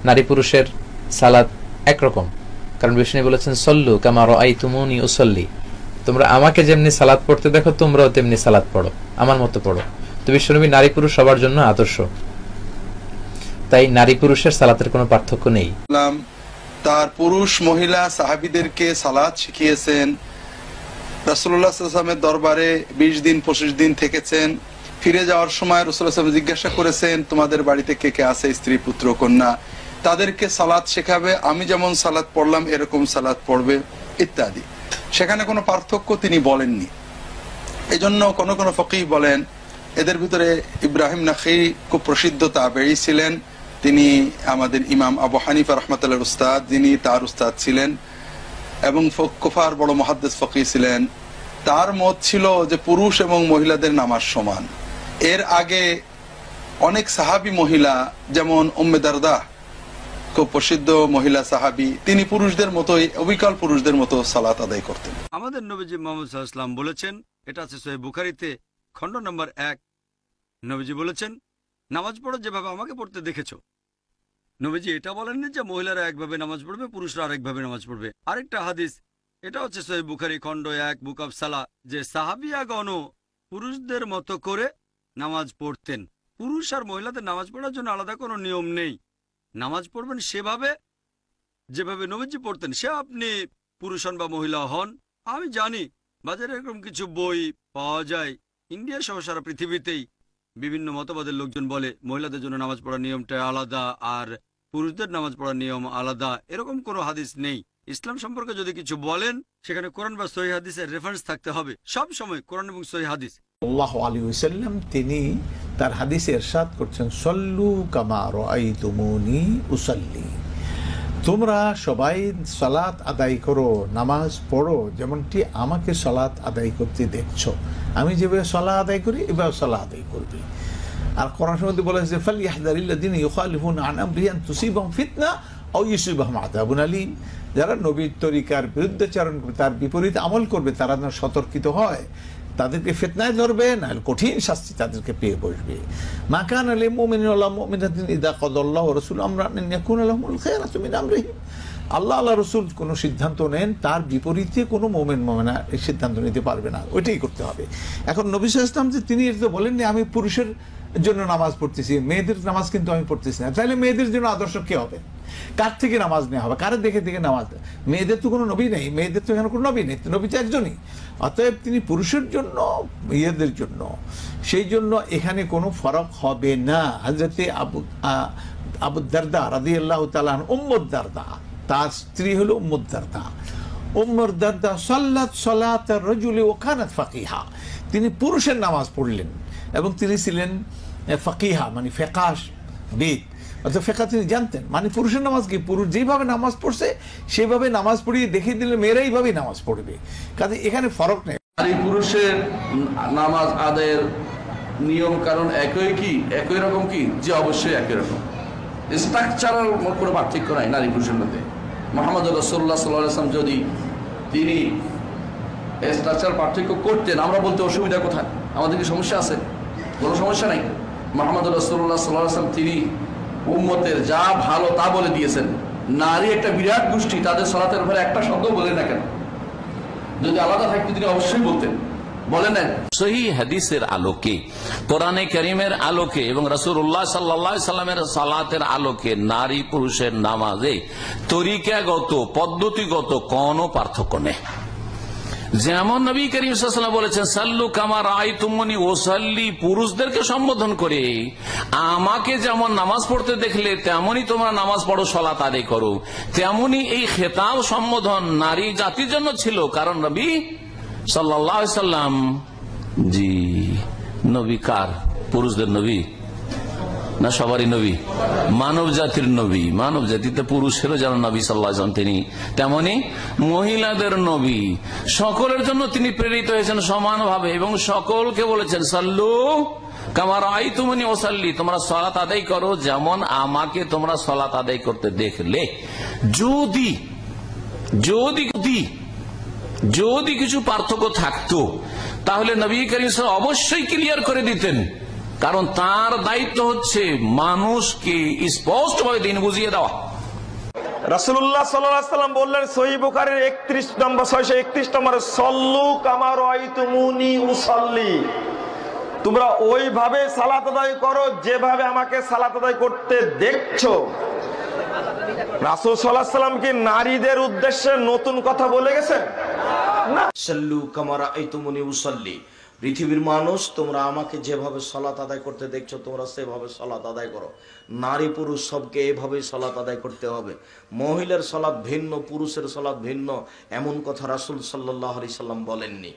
নারী পুরুষের সালাত একরকম, কারণ বিষ্ণু বলেছেন সল্লু কামা রাআইতুমুনি উসাল্লি, তোমরা আমাকে যেমনি সালাত পড়তে দেখো তোমরাও তেমনি সালাত পড়ো, আমার মতো পড়ো। তো বিশ্বনবী নারী পুরুষ সবার জন্য আদর্শ, তাই নারী পুরুষের সালাতের কোনো পার্থক্য নেই। তার পুরুষ মহিলা সাহাবীদেরকে সালাত শিখিয়েছেন, রাসূলুল্লাহ সাল্লাল্লাহু আলাইহি ওয়াসাল্লামের দরবারে 20 দিন 25 দিন থেকেছেন। ফিরে যাওয়ার সময় রাসূলুল্লাহ সাল্লাল্লাহু আলাইহি ওয়াসাল্লাম জিজ্ঞাসা করেছেন তোমাদের বাড়িতে কে কে আছে, স্ত্রী পুত্র কন্যা, তাদেরকে সালাত শেখাবে, আমি যেমন সালাত পড়লাম এরকম সালাত পড়বে ইত্যাদি। সেখানে কোনো পার্থক্য তিনি বলেননি। এজন্য কোন কোন ফকিহ বলেন, এদের ভিতরে ইব্রাহিম নাখঈ খুব প্রসিদ্ধ তাবেঈ ছিলেন, তিনি আমাদের ইমাম আবু হানিফা রাহমাতুল্লাহর উস্তাদ, যিনি তার উস্তাদ ছিলেন এবং কুফার বড় মুহাদ্দিস ফকিহ ছিলেন। তার মত ছিল যে পুরুষ এবং মহিলাদের নামাজ সমান। এর আগে অনেক সাহাবী মহিলা, যেমন উম্মে দারদা খুব প্রসিদ্ধ মহিলা সাহাবী, তিনি পুরুষদের মতোই অবিকল পুরুষদের মতো সালাত আদায় করতেন। আমাদের নবীজি মুহাম্মদ সাল্লাল্লাহু আলাইহি ওয়াসাল্লাম বলেছেন, এটা আছে সহিহ বুখারীতে খণ্ড নম্বর 1, নবীজি বলেছেন নামাজ পড়ো যেভাবে আমাকে পড়তে দেখেছো। নবীজি এটা বলেননি যে মহিলারা একভাবে নামাজ পড়বে, পুরুষরা আরেকভাবে নামাজ পড়বে। আরেকটা হাদিস, এটা হচ্ছে সহিহ বুখারী খণ্ড 1 বুক অফ সালাহ, যে সাহাবিয়াগণ পুরুষদের মতো করে নামাজ পড়তেন। পুরুষ আর মহিলাদের নামাজ পড়ার জন্য আলাদা কোনো নিয়ম নেই, নামাজ পড়বেন সেভাবে যেভাবে নবীজি পড়তেন, সে আপনি পুরুষ হন বা মহিলা হন। আমি জানি বাজারে এরকম কিছু বই পাওয়া যায়, ইন্ডিয়া সহ সারা পৃথিবীতেই বিভিন্ন মতবাদের লোকজন বলে মহিলাদের জন্য নামাজ পড়ার নিয়মটা আলাদা আর পুরুষদের নামাজ পড়ার নিয়ম আলাদা। এরকম কোনো হাদিস নেই। ইসলাম সম্পর্কে যদি কিছু বলেন সেখানে কোরআন বা সহিহ হাদিসের রেফারেন্স থাকতে হবে, সব সময় কোরআন এবং সহিহ হাদিস। সাল্লাল্লাহু আলাইহি ওয়াসাল্লাম তিনি তার হাদিসে ইরশাদ করছেন, সল্লু কামা রাআইতুমুনি উসাল্লি, তোমরা সবাই সালাত আদায় করো, নামাজ পড়ো যেমনটি আমাকে সালাত আদায় করতে দেখছো। আমি যেভাবে সালাত আদায় করি এভাবে সালাত আদায় করবে। আর কোরআনের মধ্যে বলেছে ফালইহযারিল্লাযিনা ইউখালিফুনা আন আমরিহি আন তুসিবাহুম ফিতনা আও ইউসিবাহুম আযাবুন আলীম, যারা নবীর তরিকার বিরুদ্ধাচরণ করবে, তার বিপরীত আমল করবে, তারা যেন সতর্কিত হয়, তাদেরকে ফিতনায় ধরবে, না কঠিন শাস্তি তাদেরকে পেয়ে বসবে। মা কানা লিল মুমিনিন ওয়াল মুমিনাতিন ইযা কাদাল্লাহু ওয়া রাসূলুহু আমরান আন ইয়াকুনা লাহুমুল খায়রাতু মিন আমরিহিম, আল্লাহ রসুল কোনো সিদ্ধান্ত নেন, তার বিপরীতে কোনো মোমেন মোমেনা এই সিদ্ধান্ত নিতে পারবে না, ওইটাই করতে হবে। এখন নবী সাল্লাল্লাহু আলাইহি ওয়াসাল্লাম যে তিনি এটা বলেননি আমি পুরুষের জন্য নামাজ পড়তেছি, মেয়েদের নামাজ কিন্তু আমি পড়তেছি না, তাহলে মেয়েদের জন্য আদর্শ কে হবে? কার থেকে নামাজ নেওয়া হবে? কার দেখে দেখে নামাজ? মেয়েদের তো কোনো নবী নেই, মেয়েদের তো এখানে কোনো নবী নেই, নবী তো একজনই। অতএব তিনি পুরুষের জন্য মেয়েদের জন্য, সেই জন্য এখানে কোনো ফরক হবে না। হযরতে আবু দারদা রাদিয়াল্লাহু তাআলা উম্মু দারদা, তার স্ত্রী হলো উম্মু দারদা। উম্মু দারদা সাল্লাত সালাতার রাজুলি ওয়া কানাত ফাকিহা, তিনি পুরুষের নামাজ পড়লেন এবং তিনি ছিলেন ফাকিহা, মানে ফিকহ অর্থাৎ ফিকহ তিনি জানতেন। মানে পুরুষের নামাজ কি, পুরুষ যেভাবে নামাজ পড়ছে সেভাবে নামাজ পড়িয়ে দেখিয়ে দিলে মেয়েরা এইভাবেই নামাজ পড়বে, কাজে এখানে ফরক নেই। নারী পুরুষের নামাজ আদায়ের নিয়ম কারণ একই কি, একই রকম কি? যে অবশ্যই একই রকম, স্ট্রাকচারাল কোনো পার্থক্য নাই নারী পুরুষের মধ্যে। মুহাম্মদ রাসূলুল্লাহ সাল্লাল্লাহু আলাইহি ওয়াসাল্লাম যদি তিনি স্ট্রাকচারাল পার্থক্য করতেন, আমরা বলতে অসুবিধা কোথায়? আমাদের কি সমস্যা আছে? কোনো সমস্যা নাই। মুহাম্মদ রাসূলুল্লাহ সাল্লাল্লাহু আলাইহি ওয়াসাল্লাম তিনি উম্মতের যা ভালো তা বলে দিয়েছেন। নারী একটা বিরাট গোষ্ঠী, তাদের সালাতের ব্যাপারে একটা শব্দ বলেন না কেন? যদি আলাদা থাকতো তিনি অবশ্যই বলতেন, বলেন না। সহিহ হাদিসের আলোকে, কোরআনে কারীমের আলোকে এবং রাসূলুল্লাহ সাল্লাল্লাহু আলাইহি সাল্লামের সালাতের আলোকে নারী পুরুষের নামাজে তরিকাগত পদ্ধতিগত কোনো পার্থক্য নেই। যেমন নবী করিম সাল্লাল্লাহু আলাইহি ওয়াসাল্লাম বলেছেন সাল্লু কামা রাআইতুমুনি ওয়াসাল্লি, পুরুষদেরকে সম্বোধন করে আমাকে যেমন নামাজ পড়তে দেখলে তেমনি তোমরা নামাজ পড়ো, সালাত আদায় করো। তেমনি এই খেতাব সম্বোধন নারী জাতির জন্য ছিল, কারণ নবী সাল্লাল্লাহু আলাইহি ওয়াসাল্লাম জি নবী কার? পুরুষদের নবী না সবারই নবী? মানব জাতির নবী। মানব জাতিতে পুরুষেরও যেন নবী সাল্লাল্লাহু আলাইহি ওয়াসাল্লাম তিনি, তেমনি মহিলাদের নবী। সকলের জন্য তিনি প্রেরিত হয়েছেন সমানভাবে এবং সকলকে বলেছেন সাল্লু কামা রাআইতুমুনি ওয়াসাল্লি, তোমরা সালাত আদায় করো যেমন আমাকে তোমরা সালাত আদায় করতে দেখলে। যদি যদি যদি কিছু পার্থক্য থাকতো তাহলে নবী করিম সাল্লাল্লাহু আলাইহি ওয়াসাল্লাম অবশ্যই ক্লিয়ার করে দিতেন কারণ তার দায়িত্ব হচ্ছে মানুষকে স্পষ্টভাবে দিন বুঝিয়ে দেওয়া। রাসূলুল্লাহ সাল্লাল্লাহু আলাইহি ওয়াসাল্লাম বললেন সহিহ বুখারীর 631 নম্বরে, সল্লু কামা রাআইতুমুনি উসাল্লি, তোমরা ওইভাবে সালাত আদায় করো যেভাবে আমাকে সালাত আদায় করতে দেখছো। রাসূল সাল্লাল্লাহু আলাইহি ওয়াসাল্লাম কি নারীদের উদ্দেশ্যে নতুন কথা বলে গেছেন? না। সাল্লু কামা রাআইতুমুনি উসাল্লি, পৃথিবীর মানুষ তোমরা আমাকে যেভাবে সালাত আদায় করতে দেখছো তোমরা সেভাবে সালাত আদায় করো। নারী পুরুষ সবকে এভাবে সালাত আদায় করতে হবে। মহিলার সালাত ভিন্ন, পুরুষের সালাত ভিন্ন, এমন কথা রাসূল সাল্লাল্লাহু আলাইহি সাল্লাম বলেননি।